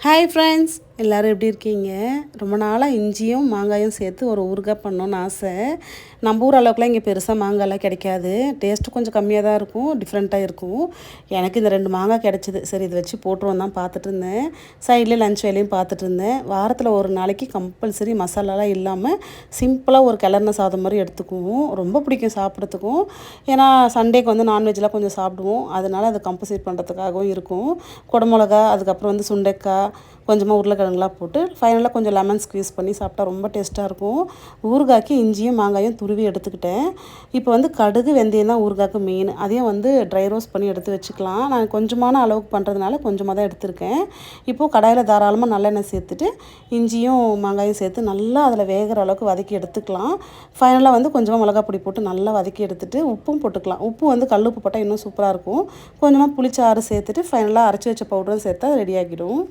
Hi friends, எல்லோரும் எப்படி இருக்கீங்க? ரொம்ப நாளாக இஞ்சியும் மாங்காயும் சேர்த்து ஒரு ஊறுகாய் பண்ணணுன்னு ஆசை. நம்ம ஊர் அளவுக்குலாம் இங்கே பெருசாக மாங்காய்லாம் கிடைக்காது. டேஸ்ட்டு கொஞ்சம் கம்மியாக தான் இருக்கும், டிஃப்ரெண்ட்டாக இருக்கும். எனக்கு இந்த 2 மாங்காய் கிடச்சிது. சரி இதை வச்சு போட்டுருவோம் தான் பார்த்துட்டு இருந்தேன். சைட்லேயே லஞ்ச் வேலையும் பார்த்துட்டு இருந்தேன். வாரத்தில் ஒரு நாளைக்கு கம்பல்சரி மசாலாலாம் இல்லாமல் சிம்பிளாக ஒரு கிளறின சாதம் மாதிரி எடுத்துக்குவோம். ரொம்ப பிடிக்கும் சாப்பிட்றதுக்கும். ஏன்னா சண்டேக்கு வந்து நான்வெஜ்லாம் கொஞ்சம் சாப்பிடுவோம். அதனால் அதை கம்பல்சரி பண்ணுறதுக்காகவும் இருக்கும். குடமிளகா, அதுக்கப்புறம் வந்து சுண்டைக்காய், கொஞ்சமாக உருளைக்கிழங்குலாம் போட்டு ஃபைனலாக கொஞ்சம் லெமன் ஸ்க்வீஸ் பண்ணி சாப்பிட்டா ரொம்ப டேஸ்ட்டாக இருக்கும். ஊறுகாய்க்கு இஞ்சியும் மாங்காயும் துருவி எடுத்துக்கிட்டேன். இப்போ வந்து கடுகு வெந்தயம் தான் ஊறுகாய்க்கு மெயின். அதையும் வந்து ட்ரை ரோஸ்ட் பண்ணி எடுத்து வச்சுக்கலாம். நான் கொஞ்சமான அளவுக்கு பண்ணுறதுனால கொஞ்சமாக தான் எடுத்திருக்கேன். இப்போது கடாயில் தாராளமாக நல்லெண்ணெய் சேர்த்துட்டு இஞ்சியும் மாங்காயும் சேர்த்து நல்லா அதில் வேகிற அளவுக்கு வதக்கி எடுத்துக்கலாம். ஃபைனலாக வந்து கொஞ்சமாக மிளகாய் பொடி போட்டு நல்லா வதக்கி எடுத்துட்டு உப்பும் போட்டுக்கலாம். உப்பு வந்து கல் உப்பு போட்டால் இன்னும் சூப்பராக இருக்கும். கொஞ்சமாக புளிச்சாறு சேர்த்துட்டு ஃபைனலாக அரைச்சி வச்ச பவுடரும் சேர்த்தா ரெடி ஆகிடும்.